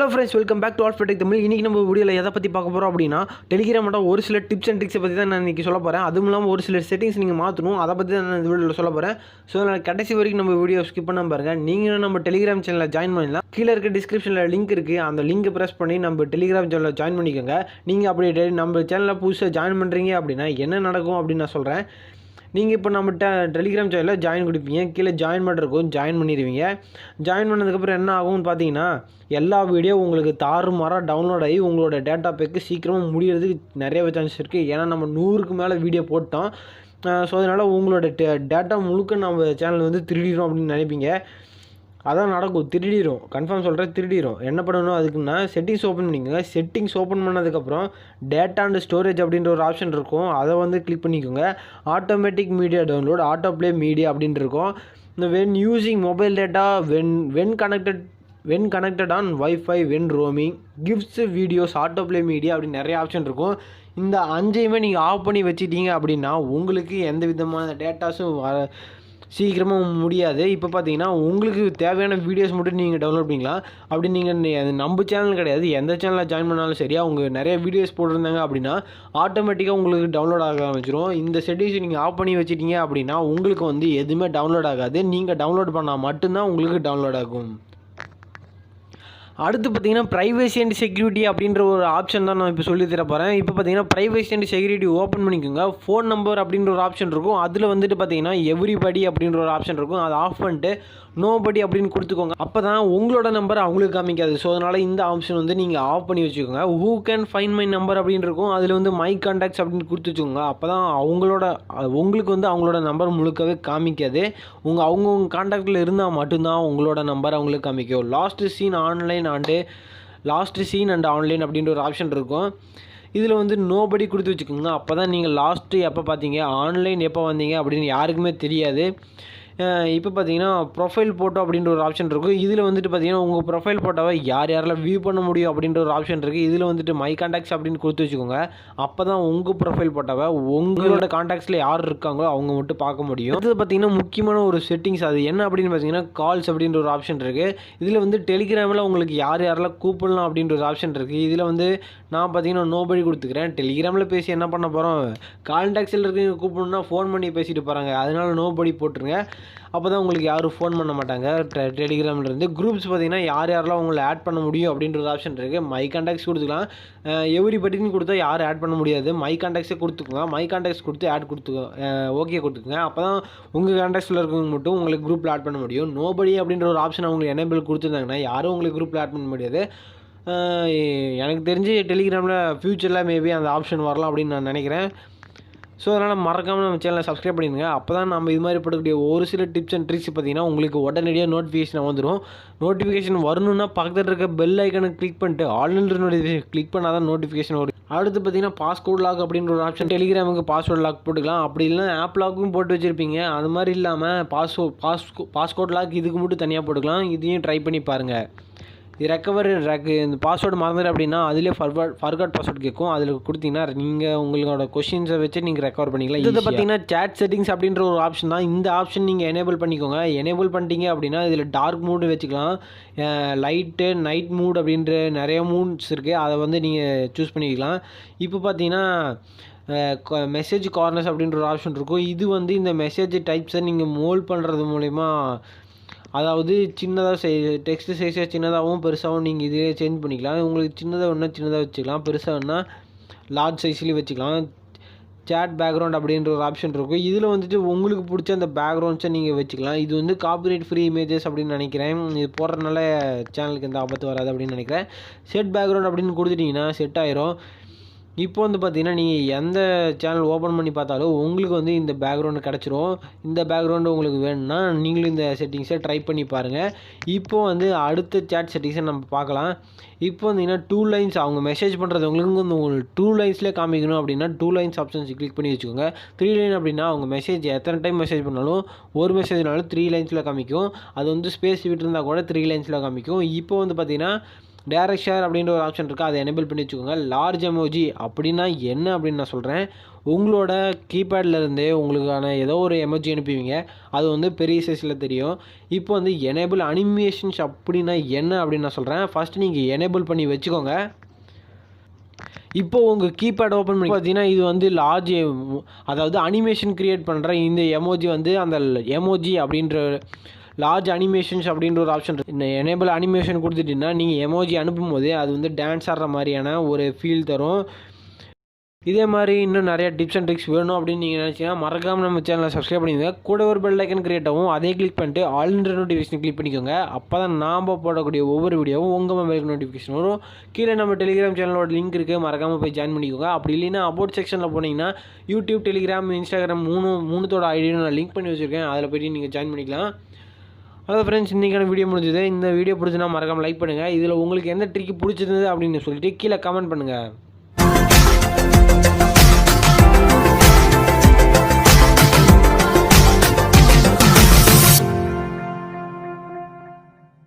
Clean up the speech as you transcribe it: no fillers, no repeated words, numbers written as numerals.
Hello friends, welcome back to Alphatech Tamil. இன்றைக்கி நம்ம வீடியோவில் எதை பற்றி பார்க்க போகிறோம் அப்படின்னா, டெலிகிராமோட ஒரு சில டிப்ஸ் அண்ட் ட்ரிக்ஸை பற்றி தான் நான் இன்றைக்கி சொல்ல போகிறேன். அதுவும் இல்லாமல் ஒரு சில செட்டிங்ஸ் நீங்கள் மாற்றணும், அதை பற்றி தான் நான் இந்த வீடியோவில் சொல்ல போகிறேன். ஸோ நான் கடைசி வரைக்கும் நம்ம வீடியோ ஸ்கிப் பண்ண பாருங்கள். நீங்கள் நம்ம டெலிகிராம் சேனலில் ஜாயின் பண்ணலாம். கீழே இருக்க டிஸ்கிரிப்ஷனில் லிங்க் இருக்குது. அந்த லிங்கை ப்ரெஸ் பண்ணி நம்ம டெலிகிராம் சேனலில் ஜாயின் பண்ணிக்கோங்க. நீங்கள் அப்படி நம்ம சேனலில் புதுசாக ஜாயின் பண்ணுறீங்க அப்படின்னா என்ன நடக்கும் அப்படின்னு நான் சொல்கிறேன். நீங்கள் இப்போ நம்ம டெலிகிராம் சேனலில் ஜாயின் கொடுப்பீங்க. கீழே ஜாயின் பண்ணுறக்கும் ஜாயின் பண்ணிடுவீங்க. ஜாயின் பண்ணதுக்கப்புறம் என்ன ஆகும்னு பார்த்தீங்கன்னா, எல்லா வீடியோ உங்களுக்கு தாறுமாறாக டவுன்லோட் ஆகி உங்களோட டேட்டா பேக்கு சீக்கிரமாக முடிகிறதுக்கு நிறையவே சான்ஸ் இருக்குது. ஏன்னா நம்ம 100க்கு மேலே வீடியோ போட்டோம். ஸோ அதனால் உங்களோட டேட்டா முழுக்க நம்ம சேனல் வந்து திருடிடும் அப்படின்னு நினைப்பீங்க. அதான் நடக்கும், திருடிடும். கன்ஃபார்ம் சொல்கிறேன், திருடிடும். என்ன பண்ணணும் அதுக்குன்னா, செட்டிங்ஸ் ஓப்பன் பண்ணிக்கோங்க. செட்டிங்ஸ் ஓப்பன் பண்ணதுக்கப்புறம் டேட்டா அண்ட் ஸ்டோரேஜ் அப்படின்ற ஒரு ஆப்ஷன் இருக்கும். அதை வந்து கிளிக் பண்ணிக்கோங்க. Automatic media download, auto play media அப்படின்ட்டு இருக்கும். இந்த when using mobile data when connected on wifi when roaming gives videos auto play media அப்படின்னு நிறைய ஆப்ஷன் இருக்கும். இந்த 5ஐயுமே நீங்கள் ஆஃப் பண்ணி வச்சுட்டீங்க அப்படின்னா உங்களுக்கு எந்த விதமான டேட்டாஸும் சீக்கிரமாக முடியாது. இப்போ பார்த்தீங்கன்னா உங்களுக்கு தேவையான வீடியோஸ் மட்டும் நீங்கள் டவுன்லோட் பண்ணிக்கலாம். அப்படி நீங்கள் நம்ம சேனல் கிடையாது, எந்த சேனலில் ஜாயின் பண்ணாலும் சரி, அவங்க நிறைய வீடியோஸ் போட்டிருந்தாங்க அப்படின்னா ஆட்டோமேட்டிக்காக உங்களுக்கு டவுன்லோட் ஆக ஆரம்பிச்சிடும். இந்த செட்டிங்ஸ் நீங்கள் ஆஃப் பண்ணி வச்சுட்டீங்க அப்படின்னா உங்களுக்கு வந்து எதுவுமே டவுன்லோட் ஆகாது. நீங்கள் டவுன்லோட் பண்ணால் மட்டும்தான் உங்களுக்கு டவுன்லோட் ஆகும். அடுத்து பார்த்தீங்கன்னா ப்ரைவசி அண்ட் செக்யூரிட்டி அப்படின்ற ஒரு ஆப்ஷன் தான் நான் இப்போ சொல்லி தர போகிறேன். இப்போ பார்த்தீங்கன்னா ப்ரைவசி அண்ட் செக்யூரிட்டி ஓப்பன் பண்ணிக்கோங்க. ஃபோன் நம்பர் அப்படின்ற ஒரு ஆப்ஷன் இருக்கும். அதில் வந்துட்டு பார்த்தீங்கன்னா எவ்ரிபடி அப்படின்ற ஒரு ஆப்ஷன் இருக்கும். அதை ஆஃப் பண்ணிட்டு நோபடி அப்படின்னு கொடுத்துக்கோங்க. அப்போ தான் உங்களோட நம்பர் அவங்களுக்கு காமிக்காது. ஸோ அதனால் இந்த ஆப்ஷன் வந்து நீங்கள் ஆஃப் பண்ணி வச்சுக்கோங்க. Who can find my number அப்படின்னு இருக்கும். அதில் வந்து மை கான்டாக்ட்ஸ் அப்படின்னு கொடுத்து வச்சுக்கோங்க. அப்போ தான் உங்களுக்கு வந்து அவங்களோட நம்பர் முழுக்கவே காமிக்காது. அவங்க கான்டாக்டில் இருந்தால் மட்டும்தான் உங்களோட நம்பர் அவங்களுக்கு காமிக்கும். லாஸ்ட் சீன் அண்ட் ஆன்லைன் அப்படின்ற ஒரு ஆப்ஷன் இருக்கும். இதில் வந்து நோபடி கொடுத்து வச்சுக்கோங்க. அப்போ தான் நீங்கள் லாஸ்ட்டு எப்போ பார்த்தீங்க, ஆன்லைன் எப்போ வந்தீங்க அப்படின்னு யாருக்குமே தெரியாது. இப்போ பார்த்தீங்கன்னா ப்ரொஃபைல் ஃபோட்டோ அப்படின்ற ஒரு ஆப்ஷன் இருக்கும். இதில் வந்துட்டு பார்த்தீங்கன்னா உங்கள் ப்ரொஃபைல் ஃபோட்டோவை யாரெல்லாம் வியூ பண்ண முடியும் அப்படின்ற ஒரு ஆப்ஷன் இருக்குது. இதில் வந்துட்டு மை கான்டாக்ட்ஸ் அப்படின்னு கொடுத்து வச்சுக்கோங்க. அப்போ தான் உங்கள் ப்ரொஃபைல் ஃபோட்டோவை உங்களோட கான்டாக்ட்ஸில் யார் இருக்காங்களோ அவங்க மட்டும் பார்க்க முடியும். இது பார்த்தீங்கன்னா முக்கியமான ஒரு செட்டிங்ஸ். அது என்ன அப்படின்னு பார்த்தீங்கன்னா கால்ஸ் அப்படின்ற ஒரு ஆப்ஷன் இருக்குது. இதில் வந்து டெலிகிராமில் உங்களுக்கு யாரெல்லாம் கூப்பிடலாம் அப்படின்ற ஒரு ஆப்ஷன் இருக்குது. இதில் வந்து நான் பார்த்தீங்கன்னா நோபடி கொடுத்துக்கிறேன். டெலிகிராமில் பேசி என்ன பண்ண போகிறோம், கான்டாக்ட்ஸில் இருக்கிறவங்க கூப்பிடணுன்னா ஃபோன் பண்ணி பேசிட்டு போகிறாங்க. அதனால் நோபடி போட்டுருங்க. அப்போ தான் உங்களுக்கு யாரும் ஃபோன் பண்ண மாட்டாங்க. டெலிகிராம்லேருந்து குரூப்ஸ் பார்த்தீங்கன்னா யாரெல்லாம் உங்களை ஆட் பண்ண முடியும் அப்படின்ற ஒரு ஆப்ஷன் இருக்குது. மை கான்டாக்ட்ஸ் கொடுத்துக்கலாம். எவ்ரிபடின்னு கொடுத்தா யாரும் ஆட் பண்ண முடியாது. மை கான்டாக்ட்ஸே கொடுத்துக்கோங்க. மை கான்டாக்ட்ஸ் கொடுத்து ஆட் ஓகே கொடுத்துக்கோங்க. அப்போ தான் உங்கள் கான்டாக்ட்ஸில் இருக்கவங்க மட்டும் உங்களுக்கு குரூப்பில் ஆட் பண்ண முடியும். நோபடி அப்படின்ற ஒரு ஆப்ஷன் அவங்களுக்கு எனேபிள் கொடுத்துருந்தாங்கன்னா யாரும் உங்களுக்கு குரூப்பில் ஆட் பண்ண முடியாது. எனக்கு தெரிஞ்சு டெலிகிராமில் ஃப்யூச்சரில் மேபி அந்த ஆப்ஷன் வரலாம் அப்படின்னு நான் நினைக்கிறேன். ஸோ அதனால் மறக்காமல் நம்ம சேனலை சப்ஸ்கிரைப் பண்ணிடுங்க. அப்போ தான் நம்ம இது மாதிரி போடக்கூடிய ஒரு சில டிப்ஸ் அண்ட் ட்ரிக்ஸ் பார்த்தீங்கன்னா உங்களுக்கு உடனடியாக நோட்டிஃபிகேஷன் வந்துடும். நோட்டிஃபிகேஷன் வரணுன்னா பக்கத்தில் இருக்க பெல் ஐக்கனுக்கு கிளிக் பண்ணிட்டு ஆல்ரெடி நோட்டிஃபிகேஷன் கிளிக் பண்ணால் தான் நோட்டிஃபிகேஷன் வரும். அடுத்து பார்த்தீங்கன்னா பாஸ்கோட் லாக் அப்படின்ற ஒரு ஆப்ஷன். டெலிகிராமுக்கு பாஸ்வேர்ட் லாக் போட்டுக்கலாம். அப்படி இல்லைனா ஆப் லாக்கும் போட்டு வச்சுருப்பீங்க. அது மாதிரி இல்லாமல் பாஸ்கோட் லாக் இதுக்கு மட்டும் தனியாக போட்டுக்கலாம். இதையும் ட்ரை பண்ணி பாருங்கள். இது இந்த பாஸ்வேர்டு மறந்துடு அப்படின்னா அதிலே ஃபர்காட் பாஸ்வேர்டு கேட்கும். அதில் கொடுத்தீங்கன்னா நீங்கள் உங்களோட கொஷின்ஸை வச்சு நீங்கள் ரெக்கவர் பண்ணிக்கலாம். இது பார்த்தீங்கன்னா சேட் செட்டிங்ஸ் அப்படின்ற ஒரு ஆப்ஷன் தான். இந்த ஆப்ஷன் நீங்கள் எனேபிள் பண்ணிக்கோங்க. எனேபிள் பண்ணிட்டீங்க அப்படின்னா இதில் டார்க் மூடு வச்சுக்கலாம், லைட்டு, நைட் மூட் அப்படின்ற நிறைய மூட்ஸ் இருக்குது. அதை வந்து நீங்கள் சூஸ் பண்ணிக்கலாம். இப்போ பார்த்தீங்கன்னா மெசேஜ் கார்னர்ஸ் அப்படின்ற ஒரு ஆப்ஷன் இருக்கும். இது வந்து இந்த மெசேஜ் டைப்ஸை நீங்கள் மோல்ட் பண்ணுறது மூலிமா, அதாவது சின்னதாக டெக்ஸ்ட் சைஸை சின்னதாகவும் பெருசாகவும் நீங்கள் இதிலே சேஞ்ச் பண்ணிக்கலாம். உங்களுக்கு சின்னதாக வேணால் சின்னதாக வச்சுக்கலாம், பெருசாக வேணால் லார்ஜ் சைஸ்லேயும் வச்சுக்கலாம். சேட் பேக்ரவுண்ட் அப்படின்ற ஒரு ஆப்ஷன் இருக்கும். இதில் வந்துட்டு உங்களுக்கு பிடிச்ச அந்த பேக்ரவுண்ட்ஸை நீங்கள் வச்சுக்கலாம். இது வந்து காப்பிரைட் ஃப்ரீ இமேஜஸ் அப்படின்னு நினைக்கிறேன். இது போடுறதுனால சேனலுக்கு எந்த ஆபத்து வராது அப்படின்னு நினைக்கிறேன். செட் பேக்ரவுண்ட் அப்படின்னு கொடுத்துட்டிங்கன்னா செட் ஆயிரும். இப்போ வந்து பார்த்தீங்கன்னா நீங்கள் எந்த சேனல் ஓப்பன் பண்ணி பார்த்தாலும் உங்களுக்கு வந்து இந்த பேக்ரவுண்டு கிடச்சிரும். இந்த பேக்ரவுண்டு உங்களுக்கு வேணும்னா நீங்களும் இந்த செட்டிங்ஸை ட்ரை பண்ணி பாருங்கள். இப்போ வந்து அடுத்த சேட் செட்டிங்ஸை நம்ம பார்க்கலாம். இப்போ வந்தீங்கன்னா 2 லைன்ஸ் அவங்க மெசேஜ் பண்ணுறது உங்களுக்கு வந்து உங்களுக்கு 2 லைன்ஸ்லேயே காமிக்கணும் அப்படின்னா 2 லைன்ஸ் ஆப்ஷன்ஸ் கிளிக் பண்ணி வச்சுக்கோங்க. 3 லைன் அப்படின்னா அவங்க மெசேஜ் எத்தனை டைம் மெசேஜ் பண்ணாலும் ஒரு மெசேஜ்னாலும் 3 லைன்ஸில் காமிக்கும். அது வந்து ஸ்பேஸ் விட்டுருந்தா கூட 3 லைன்ஸில் காமிக்கும். இப்போ வந்து பார்த்தீங்கன்னா டைரக்ட் ஷேர் அப்படின்ற ஒரு ஆப்ஷன் இருக்குது, அதை எனேபிள் பண்ணி வச்சுக்கோங்க. லார்ஜ் எமோஜி அப்படின்னா என்ன அப்படின்னு நான் சொல்கிறேன். உங்களோட கீபேட்லேருந்தே உங்களுக்கான ஏதோ ஒரு எமோஜி அனுப்புவீங்க, அது வந்து பெரிய சைஸில் தெரியும். இப்போ வந்து எனேபிள் அனிமேஷன்ஸ் அப்படின்னா என்ன அப்படின்னு நான் சொல்கிறேன். ஃபஸ்ட்டு நீங்கள் எனேபிள் பண்ணி வச்சுக்கோங்க. இப்போ உங்கள் கீபேட் ஓப்பன் பண்ணி பார்த்தீங்கன்னா இது வந்து அதாவது அனிமேஷன் கிரியேட் பண்ணுற இந்த எமோஜி வந்து அந்த எமோஜி அப்படின்ற லார்ஜ் அனிமேஷன்ஸ் அப்படின்ற ஒரு ஆப்ஷன் இந்த எனேபிள் அனிமேஷன் கொடுத்துட்டிங்கன்னா நீங்கள் எமோஜி அனுப்பும்போது அது வந்து டான்ஸ் ஆடுற மாதிரியான ஒரு ஃபீல் தரும். இதே மாதிரி இன்னும் நிறைய டிப்ஸ் அண்ட் ட்ரிக்ஸ் வேணும் அப்படின்னு நீங்கள் நினச்சிங்கன்னா மறக்காமல் நம்ம சேனலை சப்ஸ்கிரைப் பண்ணிக்கோங்க. கூட ஒரு பெல் ஐக்கன் கிரியேட் ஆகும், அதே கிளிக் பண்ணிட்டு ஆல்ரெடி நோட்டிஃபிகேஷன் கிளிக் பண்ணிக்கோங்க. அப்போ தான் நாம் போடக்கூடிய ஒவ்வொரு வீடியோவும் உங்கள் மொபைலுக்கு நோட்டிஃபிகேஷன் வரும். கீழே நம்ம டெலிகிராம் சேனலோட லிங்க் இருக்குது, மறக்காமல் போய் ஜாயின் பண்ணிக்கோங்க. அப்படி இல்லைன்னா அபவுட் செக்ஷனில் போனீங்கன்னா யூடியூப், டெலிகிராம், இன்ஸ்டாகிராம் மூணுத்தோட ஐடியும் நான் லிங்க் பண்ணி வச்சுருக்கேன், அதில் போய்ட்டு நீங்கள் ஜாயின் பண்ணிக்கலாம். அதாவது ஃப்ரெண்ட்ஸ், இன்றைக்கான வீடியோ முடிஞ்சது. இந்த வீடியோ பிடிச்சுன்னா மறக்காமல் லைக் பண்ணுங்கள். இதில் உங்களுக்கு எந்த ட்ரிக் பிடிச்சிருந்தது அப்படின்னு சொல்லிட்டு கீழே கமெண்ட் பண்ணுங்கள்.